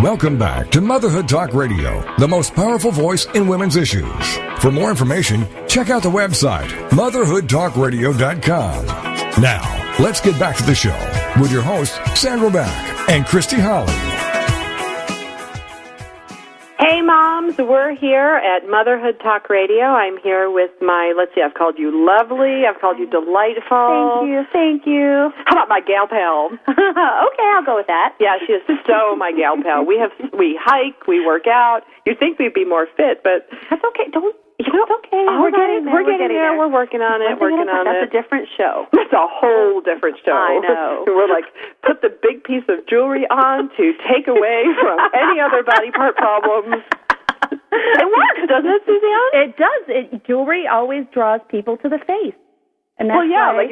Welcome back to Motherhood Talk Radio, the most powerful voice in women's issues. For more information, check out the website, motherhoodtalkradio.com. Now, let's get back to the show with your hosts, Sandra Beck and Christy Holly. Hey, moms, we're here at Motherhood Talk Radio. I'm here with I've called you lovely, I've called you delightful. Thank you. How about my gal pal? Okay, I'll go with that. Yeah, she is so my gal pal. We hike, we work out. You'd think we'd be more fit, but That's okay. It's okay. we're getting there. We're working on it. That's a different show. It's a whole different show. I know. We're like, put the big piece of jewelry on to take away from any other body part problems. It works, doesn't it, Suzanne? It does. Jewelry always draws people to the face. And that's why,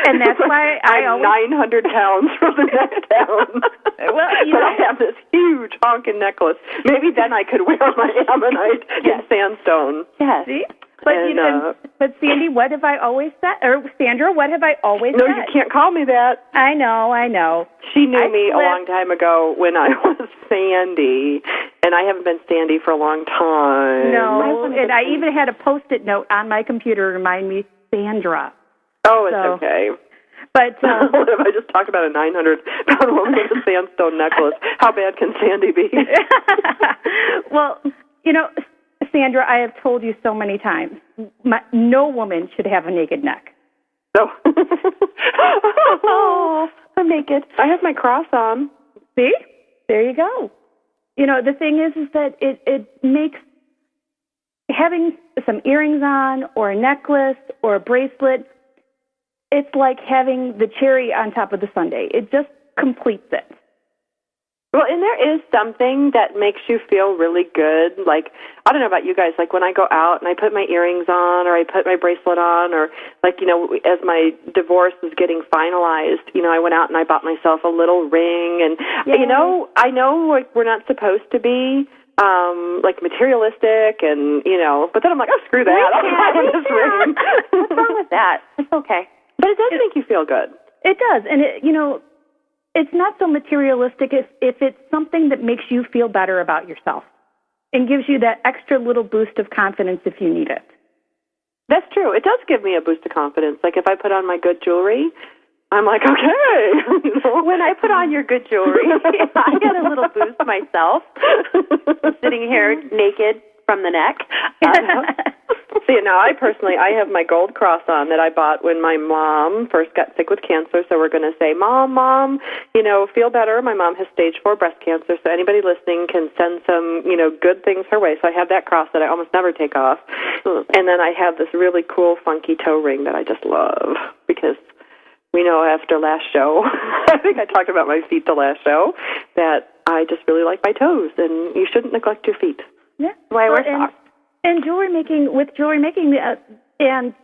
and that's why I'm 900 pounds from the neck down. Well, but I have this huge honking necklace. Maybe then I could wear my ammonite in sandstone. Yes. See? But, but Sandy, what have I always said? Or Sandra, what have I always said? No, you can't call me that. I know. She knew me a long time ago when I was Sandy, and I haven't been Sandy for a long time. No, and I even had a Post-it note on my computer to remind me, Sandra. Oh, it's okay. But what if I just talked about a 900-pound woman with a sandstone necklace? How bad can Sandy be? Well, Sandra, I have told you so many times, no woman should have a naked neck. No. Oh, I'm naked. I have my cross on. See? There you go. The thing is that it makes having some earrings on or a necklace or a bracelet, it's like having the cherry on top of the sundae. It just completes it. Well, and there is something that makes you feel really good. Like, I don't know about you guys, like when I go out and I put my earrings on or I put my bracelet on or, as my divorce was getting finalized, I went out and I bought myself a little ring. And, I know we're not supposed to be, materialistic and, but then I'm like, oh, screw that. I'm buying this ring. What's wrong with that? It's okay. But it does make you feel good. It does. And, it's not so materialistic if it's something that makes you feel better about yourself and gives you that extra little boost of confidence if you need it. That's true. It does give me a boost of confidence. Like if I put on my good jewelry, I'm like, okay. When I put on your good jewelry, I get a little boost myself. Sitting here naked from the neck. See, now I have my gold cross on that I bought when my mom first got sick with cancer. So we're going to say, Mom, feel better. My mom has stage 4 breast cancer. So anybody listening can send some, good things her way. So I have that cross that I almost never take off. And then I have this really cool, funky toe ring that I just love because we know after last show, I think I talked about my feet the last show, that I just really like my toes, and you shouldn't neglect your feet. Yeah. Why I wear socks. And jewelry making, and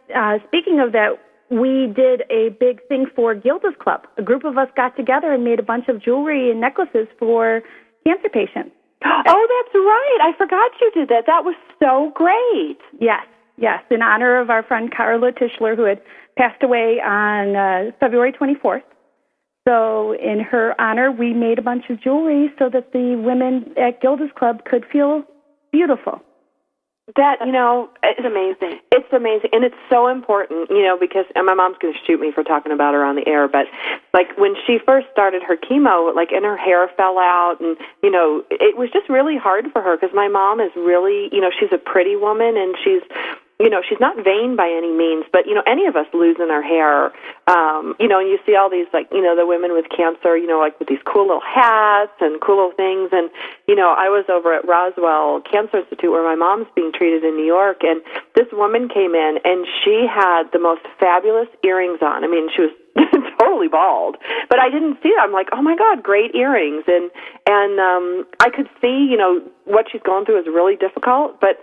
speaking of that, we did a big thing for Gilda's Club. A group of us got together and made a bunch of jewelry and necklaces for cancer patients. Oh, that's right. I forgot you did that. That was so great. Yes, in honor of our friend Carla Tischler, who had passed away on February 24th. So in her honor, we made a bunch of jewelry so that the women at Gilda's Club could feel beautiful. That, it's amazing. It's amazing. And it's so important, because, and my mom's going to shoot me for talking about her on the air, but, when she first started her chemo, and her hair fell out, and, it was just really hard for her, because my mom is really, she's a pretty woman, and she's not vain by any means, but, any of us losing our hair, and you see all these, the women with cancer, with these cool little hats and cool little things. And, I was over at Roswell Cancer Institute where my mom's being treated in New York, and this woman came in, and she had the most fabulous earrings on. I mean, she was totally bald, but I didn't see it. I'm like, oh my God, great earrings. And I could see, what she's going through is really difficult, but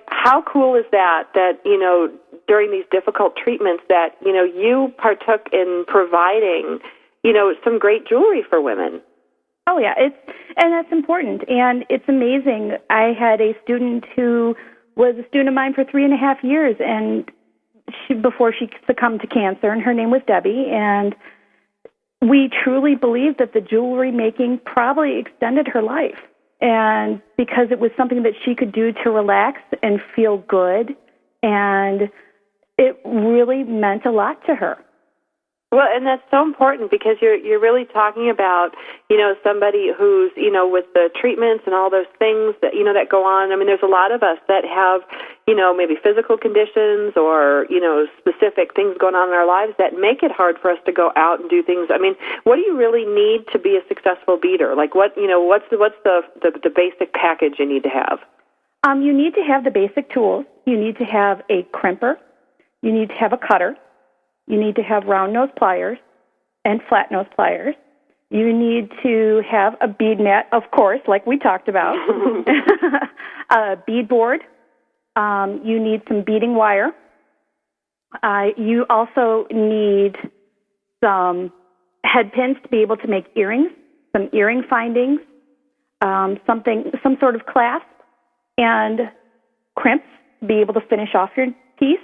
how cool is that, during these difficult treatments that, you partook in providing, some great jewelry for women. Oh yeah, and that's important. And it's amazing. I had a student who was a student of mine for 3.5 years, and before she succumbed to cancer, and her name was Debbie, and we truly believe that the jewelry making probably extended her life, and because it was something that she could do to relax and feel good, and it really meant a lot to her. Well, and that's so important because you're really talking about, somebody who's, with the treatments and all those things that, that go on. I mean, there's a lot of us that have, maybe physical conditions or, specific things going on in our lives that make it hard for us to go out and do things. I mean, what do you really need to be a successful beader? What's the basic package you need to have? You need to have the basic tools. You need to have a crimper. You need to have a cutter. You need to have round nose pliers and flat nose pliers. You need to have a bead mat, of course, like we talked about, a bead board. You need some beading wire. You also need some head pins to be able to make earrings, some earring findings, some sort of clasp, and crimps to be able to finish off your piece,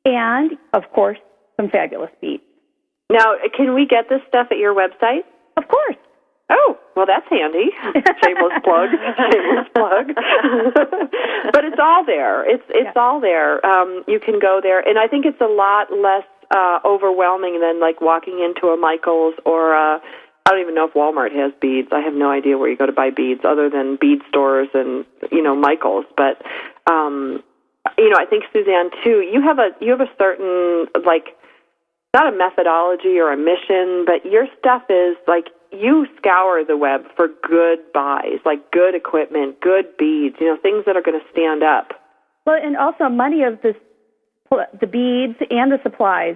and, of course, some fabulous beads. Now, can we get this stuff at your website? Of course. Oh, well, that's handy. Shameless plug. Shameless plug. But it's all there. It's all there. You can go there, and I think it's a lot less overwhelming than walking into a Michael's or I don't even know if Walmart has beads. I have no idea where you go to buy beads other than bead stores and Michael's. But I think, Suzanne, too, you have a certain not a methodology or a mission, but your stuff is you scour the web for good buys, good equipment, good beads, things that are going to stand up. Well, and also many of the beads and the supplies,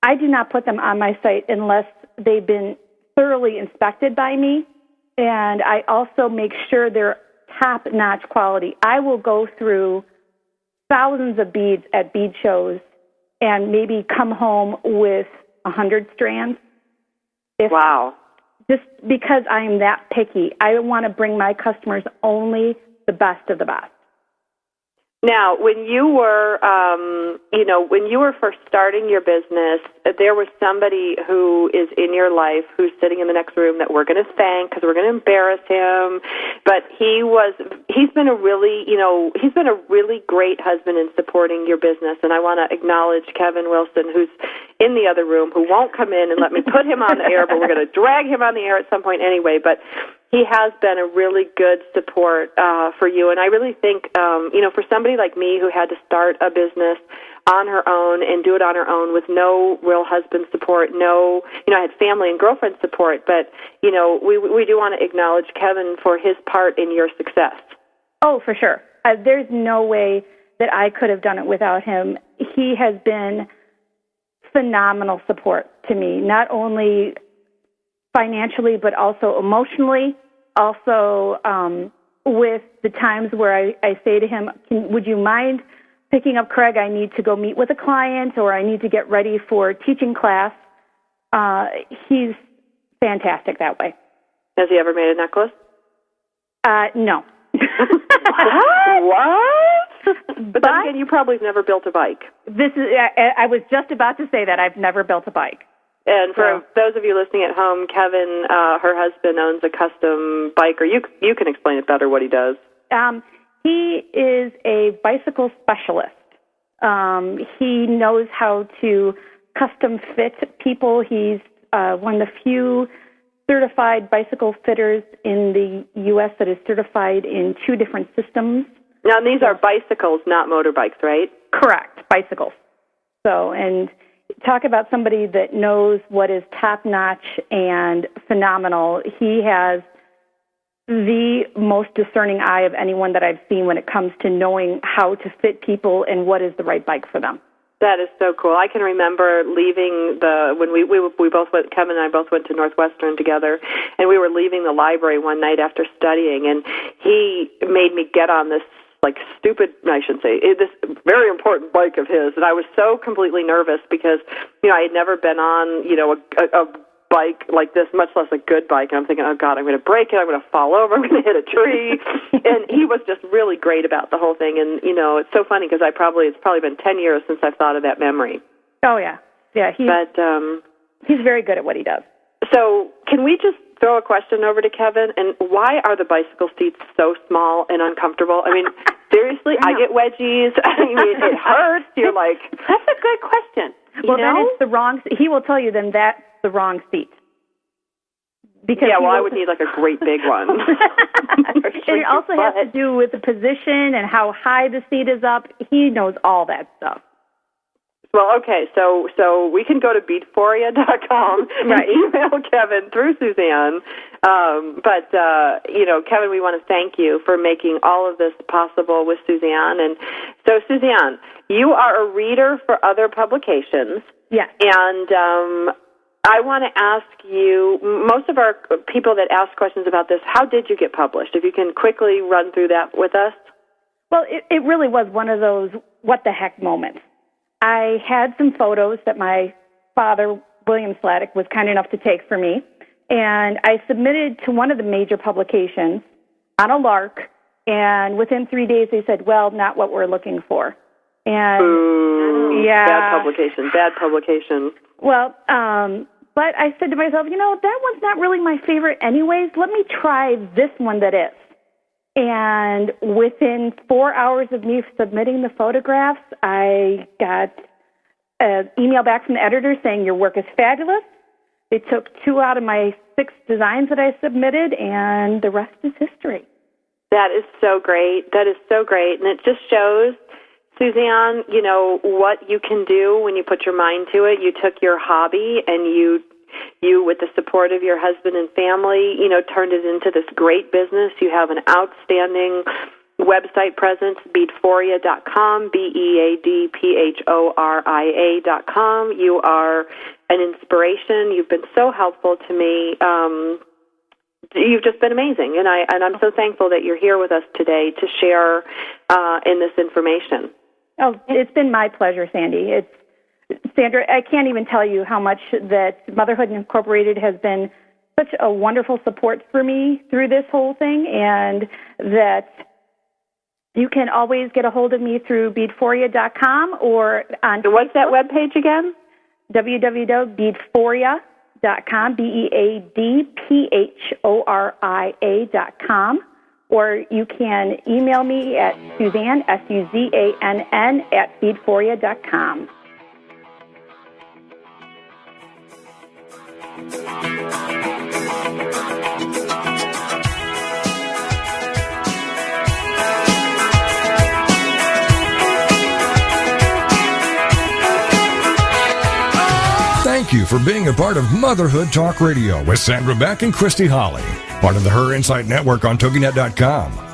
I do not put them on my site unless they've been thoroughly inspected by me, and I also make sure they're top-notch quality. I will go through thousands of beads at bead shows and maybe come home with 100 strands. Wow. Just because I am that picky. I want to bring my customers only the best of the best. Now, when you were, when you were first starting your business, there was somebody who is in your life who's sitting in the next room that we're going to thank because we're going to embarrass him. But he's been a really great husband in supporting your business. And I want to acknowledge Kevin Wilson, who's in the other room, who won't come in and let me put him on the air, but we're going to drag him on the air at some point anyway. But he has been a really good support for you. And I really think, for somebody like me who had to start a business on her own and do it on her own with no real husband support, I had family and girlfriend support, but, we do want to acknowledge Kevin for his part in your success. Oh, for sure. There's no way that I could have done it without him. He has been phenomenal support to me, not only financially, but also emotionally. Also, with the times where I say to him, would you mind picking up Craig? I need to go meet with a client or I need to get ready for teaching class. He's fantastic that way. Has he ever made a necklace? No. What? But then again, you probably have never built a bike. I was just about to say that. I've never built a bike. And for those of you listening at home, Kevin, her husband, owns a custom bike, or you can explain it better what he does. He is a bicycle specialist. He knows how to custom fit people. He's one of the few certified bicycle fitters in the U.S. that is certified in 2 different systems. Now, these are bicycles, not motorbikes, right? Correct, bicycles. So, and talk about somebody that knows what is top-notch and phenomenal. He has the most discerning eye of anyone that I've seen when it comes to knowing how to fit people and what is the right bike for them. That is so cool. I can remember leaving when we both went, Kevin and I both went to Northwestern together, and we were leaving the library one night after studying, and he made me get on this this very important bike of his, and I was so completely nervous because, I had never been on, a bike like this, much less a good bike, and I'm thinking, oh God, I'm going to break it, I'm going to fall over, I'm going to hit a tree, and he was just really great about the whole thing, and, it's so funny because it's probably been 10 years since I've thought of that memory. Oh, yeah. Yeah, he's very good at what he does. So can we just throw a question over to Kevin? And why are the bicycle seats so small and uncomfortable? I mean, seriously, I get wedgies. I mean, it hurts. You're like, that's a good question. Well, then it's the wrong. He will tell you then that's the wrong seat. Because I would need like a great big one. It also has to do with the position and how high the seat is up. He knows all that stuff. Well, okay, so we can go to beatforia.com and email Kevin through Suzanne. But Kevin, we want to thank you for making all of this possible with Suzanne. And so, Suzanne, you are a reader for other publications. Yes. And I want to ask you, most of our people that ask questions about this, how did you get published? If you can quickly run through that with us. Well, it really was one of those what the heck moments. I had some photos that my father, William Sladek, was kind enough to take for me, and I submitted to one of the major publications on a lark, and within 3 days they said, well, not what we're looking for. And Ooh, bad publication. Well, but I said to myself, that one's not really my favorite anyways. Let me try this one that is. And within 4 hours of me submitting the photographs, I got an email back from the editor saying, your work is fabulous. They took 2 out of my 6 designs that I submitted, and the rest is history. That is so great. That is so great. And it just shows, Suzanne, what you can do when you put your mind to it. You took your hobby and you, with the support of your husband and family, turned it into this great business. You have an outstanding website presence, beatforia.com, beadphoria.com. You are an inspiration. You've been so helpful to me. You've just been amazing, and I'm so thankful that you're here with us today to share in this information. Oh, it's been my pleasure, Sandy. Sandra, I can't even tell you how much that Motherhood Incorporated has been such a wonderful support for me through this whole thing, and that you can always get a hold of me through beadforia.com or on Facebook. What's that webpage again? www.beadforia.com, beadphoria.com. Or you can email me at Suzanne, SUZANN, at beadforia.com. Thank you for being a part of Motherhood Talk Radio with Sandra Beck and Christy Holly, part of the Her Insight Network on TogiNet.com.